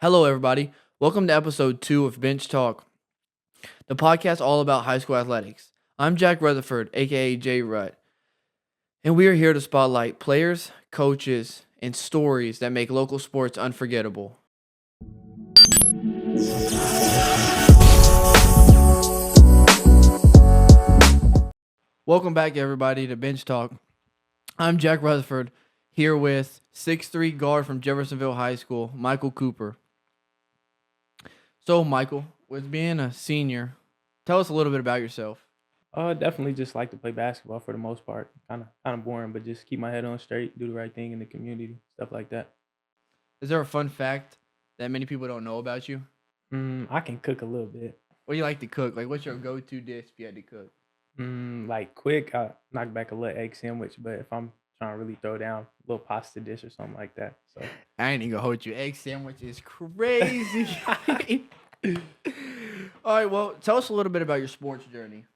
Hello, everybody. Welcome to episode 2 of Bench Talk, the podcast all about high school athletics. I'm Jack Rutherford, aka J Rutt, and we are here to spotlight players, coaches, and stories that make local sports unforgettable. Welcome back, everybody, to Bench Talk. I'm Jack Rutherford, here with 6'3" guard from Jeffersonville High School, Michael Cooper. So, Michael, with being a senior, tell us a little bit about yourself. Definitely just like to play basketball for the most part. Kind of boring, but just keep my head on straight, do the right thing in the community, stuff like that. Is there a fun fact that many people don't know about you? I can cook a little bit. What do you like to cook? Like, what's your go-to dish if you had to cook? Like quick, I knock back a little egg sandwich, but if I'm trying to really throw down a little pasta dish or something like that, so I ain't even gonna hold you. Egg sandwich is crazy. All right, well, tell us a little bit about your sports journey.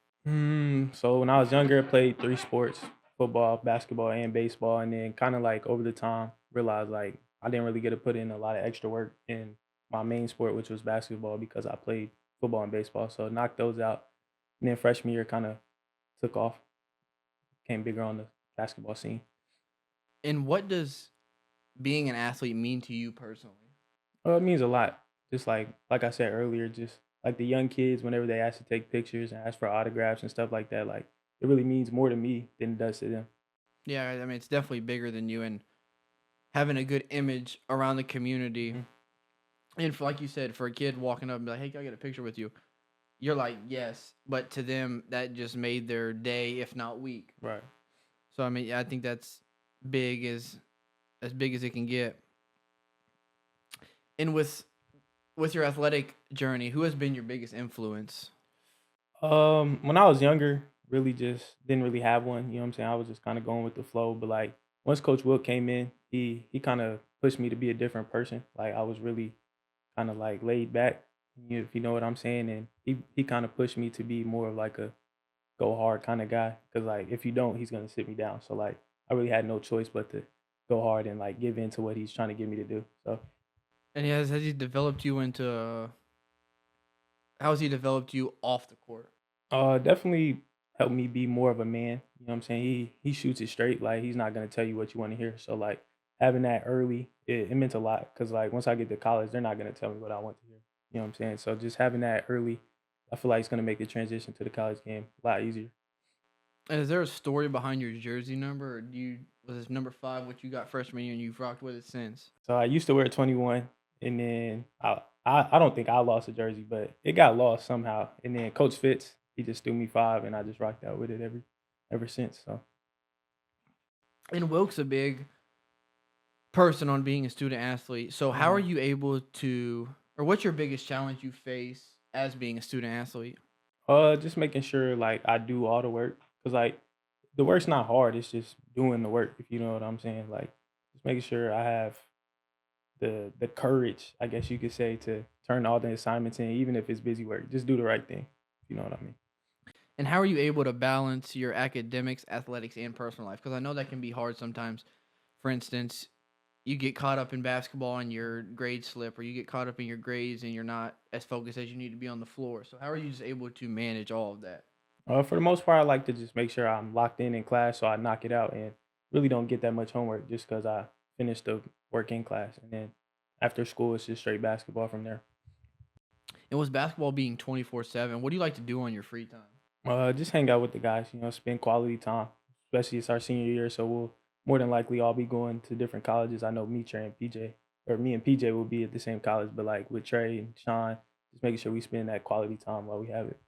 So when I was younger, I played 3 sports: football, basketball, and baseball. And then kind of like over the time, realized like I didn't really get to put in a lot of extra work in my main sport, which was basketball, because I played football and baseball. So knocked those out. And then freshman year kind of took off, became bigger on the basketball scene. And what does being an athlete mean to you personally? It means a lot. Just like I said earlier, just like the young kids, whenever they ask to take pictures and ask for autographs and stuff like that, like it really means more to me than it does to them. Yeah, I mean, it's definitely bigger than you, and having a good image around the community. Mhm. And for, like you said, for a kid walking up and be like, "Hey, can I get a picture with you?" You're like, "Yes," but to them, that just made their day, if not week. Right. So I mean, yeah, I think that's big as big as it can get. And with your athletic journey, who has been your biggest influence? When I was younger, really just didn't really have one. You know what I'm saying? I was just kind of going with the flow. But like once Coach Will came in, he kind of pushed me to be a different person. Like I was really kind of like laid back, if you know what I'm saying. And he kind of pushed me to be more of like a go hard kind of guy. Cause like if you don't, he's gonna sit me down. So like I really had no choice but to go hard and like give in to what he's trying to get me to do. So And has he developed you into how has he developed you off the court? definitely helped me be more of a man. You know what I'm saying? He shoots it straight. Like he's not gonna tell you what you want to hear. So like having that early, it meant a lot. Cause like once I get to college, they're not gonna tell me what I want to hear. You know what I'm saying? So just having that early, I feel like it's gonna make the transition to the college game a lot easier. And is there a story behind your jersey number, or was this number 5 what you got freshman year and you've rocked with it since? So I used to wear 21, and then I don't think I lost a jersey, but it got lost somehow. And then Coach Fitz, he just threw me 5, and I just rocked out with it ever since. So And Wilk's a big person on being a student athlete. So how are mhm. you able to, or what's your biggest challenge you face as being a student athlete? Just making sure like I do all the work, cause like the work's not hard. It's just doing the work. If you know what I'm saying, like just making sure I have the courage, I guess you could say, to turn all the assignments in, even if it's busy work. Just do the right thing. If you know what I mean. And how are you able to balance your academics, athletics, and personal life? Because I know that can be hard sometimes. For instance, you get caught up in basketball and your grades slip, or you get caught up in your grades and you're not as focused as you need to be on the floor. So how are you just able to manage all of that? For the most part, I like to just make sure I'm locked in class, so I knock it out and really don't get that much homework just because I finished the work in class. And then after school, it's just straight basketball from there. And with basketball being 24/7, what do you like to do on your free time? Just hang out with the guys, spend quality time, especially it's our senior year. So we'll more than likely all be going to different colleges. I know me, Trey, and PJ, or me and PJ will be at the same college, but like with Trey and Sean, just making sure we spend that quality time while we have it.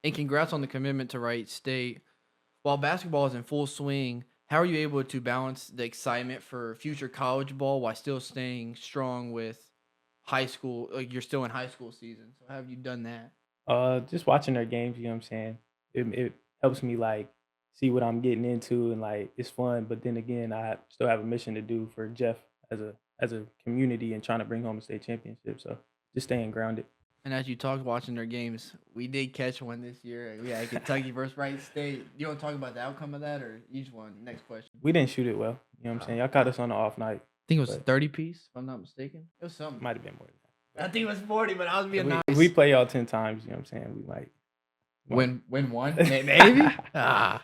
And congrats on the commitment to Wright State. While basketball is in full swing, how are you able to balance the excitement for future college ball while still staying strong with high school? Like you're still in high school season. So how have you done that? Just watching their games, you know what I'm saying? It helps me like see what I'm getting into and like it's fun. But then again, still have a mission to do for Jeff as a community and trying to bring home a state championship. So just staying grounded. And as you talked watching their games, we did catch one this year. We had Kentucky versus Wright State. You want to talk about the outcome of that, or each one? Next question. We didn't shoot it well. You know what I'm saying? Y'all caught us on the off night. think it was a but 30 piece, if I'm not mistaken. It was it something. might have been more than I that. think it was 40, but I was But being if we nice. play y'all 10 times, you know what I'm saying? We might. Win one, maybe. Ah,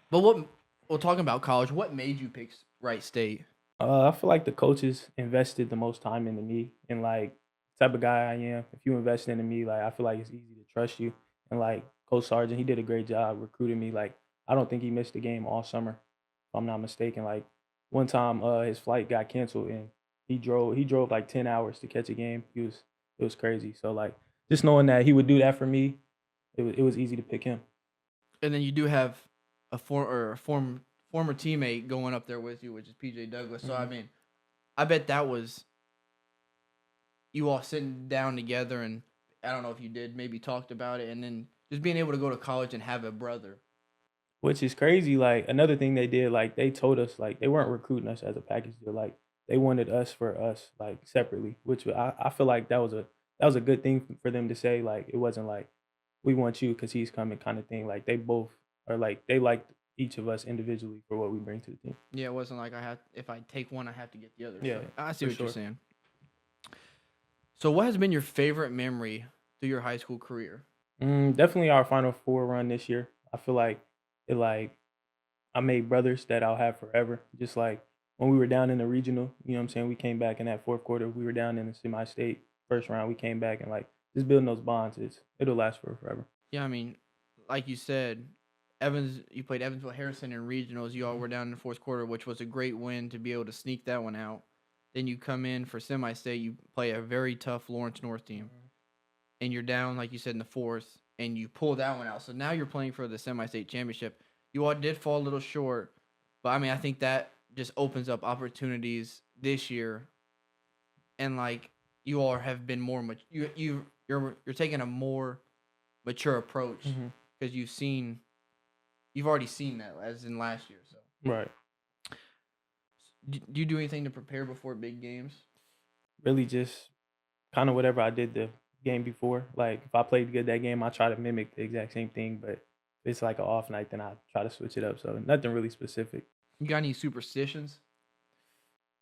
but what? Well, talking about college, what made you pick Wright State? I feel like the coaches invested the most time into me, and like type of guy I am. If you invest into me, like I feel like it's easy to trust you. And like Coach Sargent, he did a great job recruiting me. Like I don't think he missed a game all summer, if I'm not mistaken. Like one time, his flight got canceled, and he drove like 10 hours to catch a game. It was crazy. So like just knowing that he would do that for me, it was easy to pick him. And then you do have a former teammate going up there with you, which is PJ Douglas. So I Hmm. mean, I bet that was you all sitting down together, and I don't know if you did, maybe talked about it, and then just being able to go to college and have a brother. Which is crazy. Like another thing they did, like they told us like they weren't recruiting us as a package deal. Like they wanted us for us, like separately. Which I feel like that was a good thing for them to say. Like it wasn't like we want you because he's coming kind of thing. Like they both are like they liked each of us individually for what we bring to the team. Yeah, it wasn't like I had if I take one, I have to get the other. So Yeah, I see for what you're sure. saying. So what has been your favorite memory through your high school career? Definitely our Final Four run this year. I feel like it like I made brothers that I'll have forever. Just like when we were down in the regional, you know what I'm saying? We came back in that fourth quarter. We were down in the semi-state first round. We came back and like just building those bonds. It'll last for forever. Yeah, I mean, like you said, you played Evansville Harrison in regionals. You all Mhm. were down in the fourth quarter, which was a great win to be able to sneak that one out. Then you come in for semi-state. You play a very tough Lawrence North team, Mhm. and you're down, like you said, in the fourth, and you pull that one out. So now you're playing for the semi-state championship. You all did fall a little short, but I mean, I think that just opens up opportunities this year, and like you all have been more much. You're taking a more mature approach Mhm. because you've already seen that as in last year. So Right. do you do anything to prepare before big games? Really just kind of whatever I did the game before. Like if I played good that game, I try to mimic the exact same thing. But if it's like an off night, then I try to switch it up. So nothing really specific. You got any superstitions?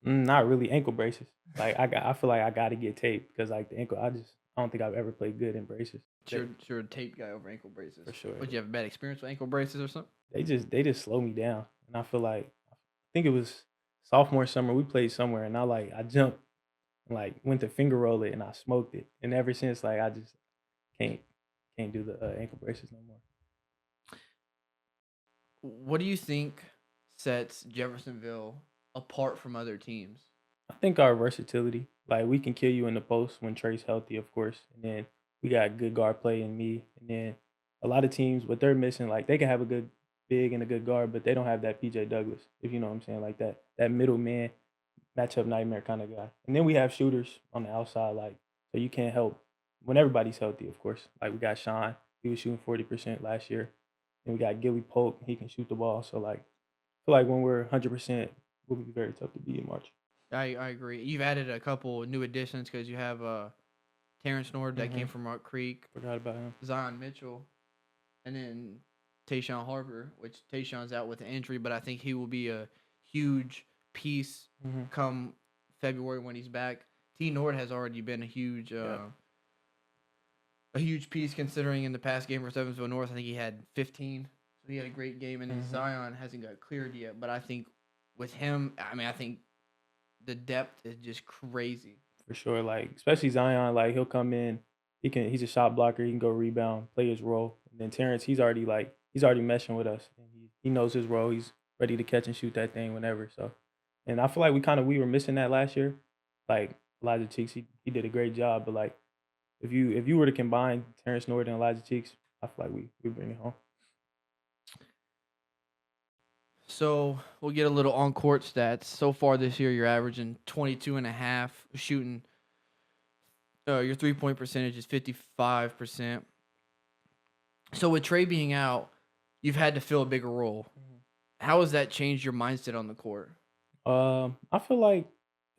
Not really ankle braces. Like I feel like I got to get taped because like the ankle, I don't think I've ever played good in braces. Sure, a tape guy over ankle braces. For sure. But you have a bad experience with ankle braces or something? They just slow me down, and I feel like I think it was sophomore summer we played somewhere, and I jumped and like went to finger roll it, and I smoked it, and ever since like I just can't can't do the ankle braces no more. What do you think sets Jeffersonville apart from other teams? I think our versatility, like we can kill you in the post when Trey's healthy, of course, and then we got good guard play in me, and then a lot of teams what they're missing, like they can have a good big and a good guard, but they don't have that PJ Douglas, if you know what I'm saying, like that middle man matchup nightmare kind of guy. And then we have shooters on the outside, like so you can't help when everybody's healthy, of course. Like we got Sean, he was shooting 40% last year, and we got Gilly Polk, he can shoot the ball. So like, I feel like when we're 100%, we'll be very tough to beat in March. I agree. You've added a couple new additions because you have Terrence Nord that Hmm. came from Rock Creek, Forgot about him. Zion Mitchell, and then Tayshawn Harper, which Tayshawn's out with an injury, but I think he will be a huge piece Hmm. come February when he's back. T Nord has already been Yeah. a huge piece considering in the past game for Evansville North, I think he had 15, so he had a great game. And then Hmm. Zion hasn't got cleared yet, but I think with him, I mean, I think the depth is just crazy. For sure. Like especially Zion, like he'll come in, he's a shot blocker, he can go rebound, play his role. And then Terrence, he's already meshing with us. And he knows his role. He's ready to catch and shoot that thing whenever. So and I feel like we were missing that last year. Like Elijah Cheeks, he did a great job. But like if you were to combine Terrence Nord and Elijah Cheeks, I feel like we bring it home. So we'll get a little on court stats. So far this year, you're averaging 22 and a half shooting. Your 3-point percentage is 55%. So with Trey being out, you've had to fill a bigger role. How has that changed your mindset on the court? I feel like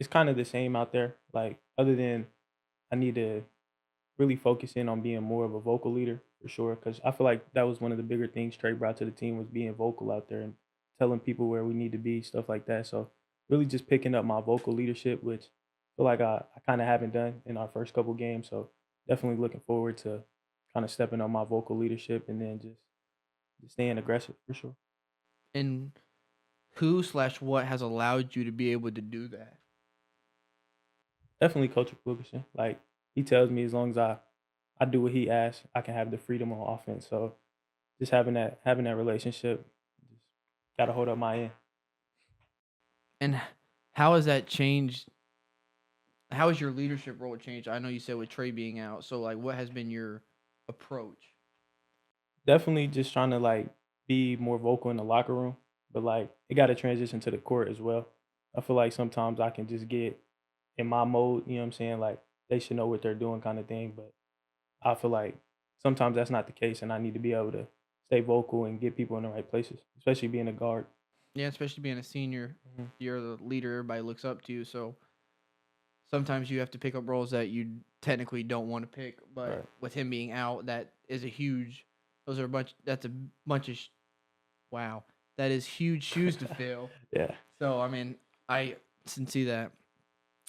it's kind of the same out there. Like other than I need to really focus in on being more of a vocal leader for sure. Because I feel like that was one of the bigger things Trey brought to the team was being vocal out there and telling people where we need to be, stuff like that. So really just picking up my vocal leadership, which I feel like I kind of haven't done in our first couple games. So definitely looking forward to kind of stepping up my vocal leadership and then just staying aggressive for sure. And who/what has allowed you to be able to do that? Definitely Coach Wilkerson. Like he tells me as long as I do what he asks, I can have the freedom on offense. So just having that relationship, just gotta hold up my end. And how has that changed? How has your leadership role changed? I know you said with Trey being out. So like what has been your approach? Definitely just trying to like be more vocal in the locker room, but like it got to transition to the court as well. I feel like sometimes I can just get in my mode, you know what I'm saying? Like they should know what they're doing kind of thing, but I feel like sometimes that's not the case and I need to be able to stay vocal and get people in the right places, especially being a guard. Yeah, especially being a senior, Mhm. you're the leader, everybody looks up to you. So sometimes you have to pick up roles that you technically don't want to pick, but Right. with him being out, that is a huge. Those are a bunch. That's a bunch of. Wow, that is huge shoes to fill. Yeah. So I mean, I can see that.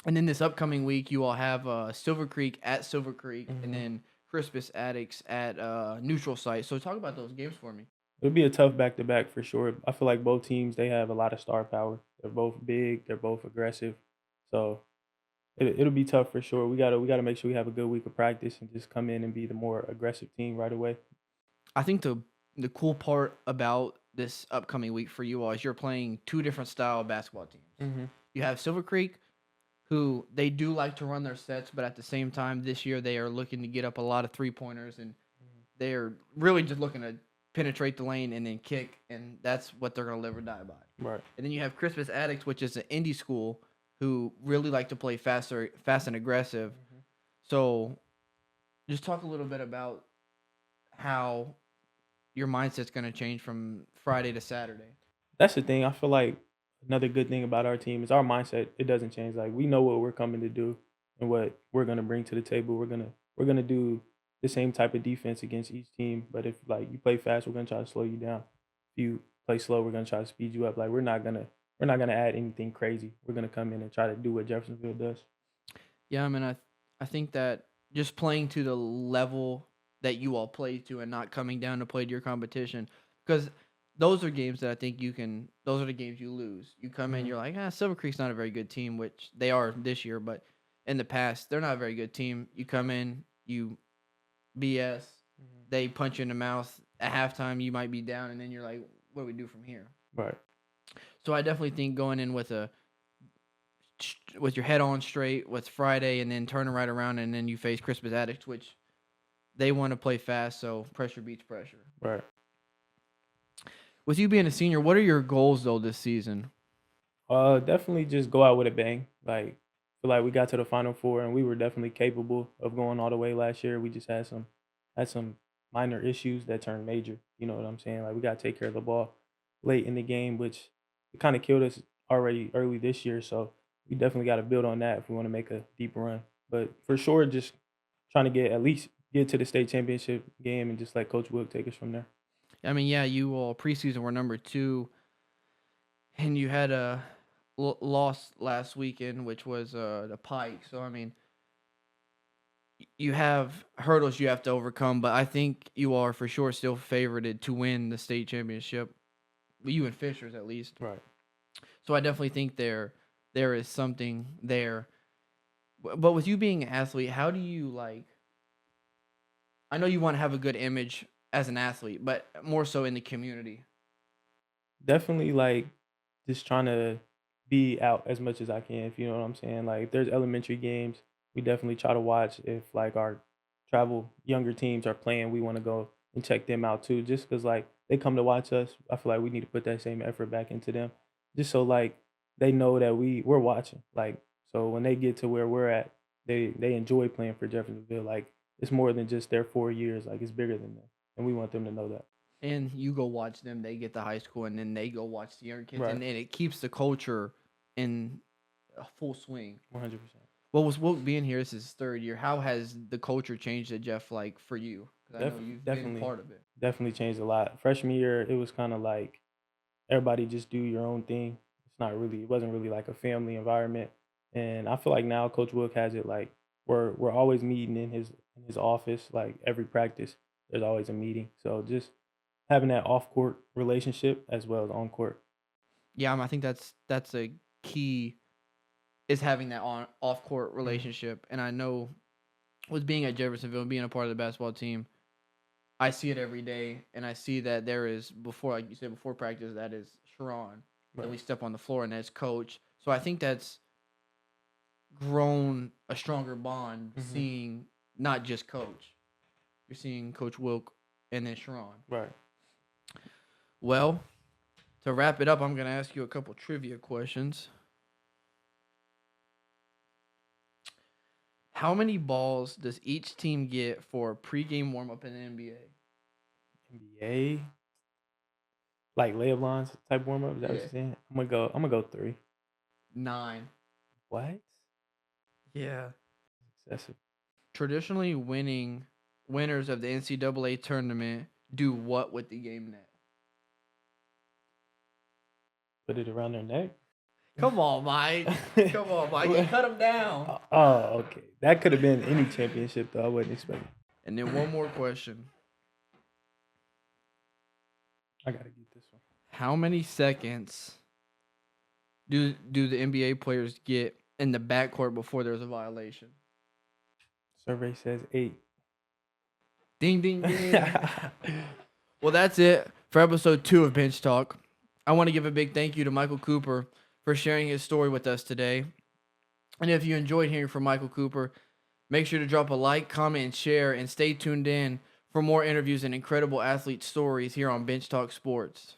And then this upcoming week, you all have Silver Creek at Silver Creek, and Mhm. then Crispus Attucks at Neutral Site. So talk about those games for me. It'll be a tough back to back for sure. I feel like both teams they have a lot of star power. They're both big. They're both aggressive. So it'll be tough for sure. We gotta make sure we have a good week of practice and just come in and be the more aggressive team right away. I think the cool part about this upcoming week for you all is you're playing two different style basketball teams. Mhm. You have Silver Creek, who they do like to run their sets, but at the same time, this year they are looking to get up a lot of 3 pointers, and they're really just looking to penetrate the lane and then kick, and that's what they're gonna live or die by. Right. And then you have Crispus Attucks, which is an indie school who really like to play fast and aggressive. Mhm. So just talk a little bit about how your mindset's going to change from Friday to Saturday. That's the thing. I feel like another good thing about our team is our mindset. It doesn't change. Like we know what we're coming to do and what we're gonna bring to the table. We're gonna do the same type of defense against each team. But if like you play fast, we're gonna try to slow you down. If you play slow, we're gonna try to speed you up. Like we're not gonna add anything crazy. We're gonna come in and try to do what Jeffersonville does. Yeah, I mean, I think that just playing to the level that you all play to and not coming down to play to your competition, because those are games that I think you can. Those are the games you lose. You come in, Mhm. you're like, Silver Creek's not a very good team, which they are this year, but in the past they're not a very good team. You come in, you BS, Mhm. they punch you in the mouth at halftime. You might be down, and then you're like, what do we do from here? Right. So I definitely think going in with your head on straight with Friday, and then turning right around, and then you face Crispus Attucks, which they want to play fast, so pressure beats pressure. Right. With you being a senior, what are your goals though this season? Definitely just go out with a bang. Like feel like we got to the final four and we were definitely capable of going all the way last year. We just had some minor issues that turned major. You know what I'm saying? Like we gotta take care of the ball late in the game, which it kind of killed us already early this year. So we definitely got to build on that if we want to make a deep run. But for sure, just trying to get at least get to the state championship game and just let Coach Wilk take us from there. I mean, yeah, you all preseason were number 2, and you had a loss last weekend, which was the Pike. So I mean, you have hurdles you have to overcome, but I think you are for sure still favorited to win the state championship. You and Fishers at least. Right. So I definitely think there is something there. But with you being an athlete, how do you like? I know you want to have a good image as an athlete, but more so in the community. Definitely like just trying to be out as much as I can, if you know what I'm saying. Like if there's elementary games, we definitely try to watch. If like our travel younger teams are playing, we want to go and check them out too. Just because like they come to watch us, I feel like we need to put that same effort back into them. Just so like they know that we're watching. Like so when they get to where we're at, they enjoy playing for Jeffersonville. Like it's more than just their 4 years. Like it's bigger than that, and we want them to know that. And you go watch them, they get to high school, and then they go watch the younger kids, Right. and then it keeps the culture in a full swing. 100%. What was Woke being here? This is his 3rd year. How has the culture changed at Jeff like for you? Because I know you've been Definitely, part of it. definitely changed a lot. Freshman year, it was kind of like everybody just do your own thing. It wasn't really like a family environment. And I feel like now Coach Wilk has it like we're always meeting in his office, like every practice, there's always a meeting. So just having that off court relationship as well as on court. Yeah, I think that's a key, is having that on off court Mhm. relationship. And I know with being at Jeffersonville and being a part of the basketball team, I see it every day, and I see that there is, before, like you said, before practice, that is Sharon, that Right. we step on the floor, and that's coach. So I think that's grown a stronger bond, Hmm. seeing not just coach. You're seeing Coach Wilk and then Sharon. Right. Well, to wrap it up, I'm going to ask you a couple trivia questions. How many balls does each team get for a pregame warm up in the NBA? NBA, like layup lines type warm up. Is that what Yeah. you're saying? I'm gonna go 3. 9. What? Yeah. Excessive. Traditionally, winners of the NCAA tournament do what with the game net? Put it around their neck. Come on, Mike. Come on, Mike. You cut them down. Oh, okay. That could have been any championship though. I wasn't expecting. And then one more question. I gotta get this one. How many seconds do the NBA players get in the backcourt before there's a violation? Survey says 8. Ding, ding, ding. Well, that's it for episode 2 of Bench Talk. I want to give a big thank you to Michael Cooper for sharing his story with us today. And if you enjoyed hearing from Michael Cooper, make sure to drop a like, comment, and share, and stay tuned in for more interviews and incredible athlete stories here on Bench Talk Sports.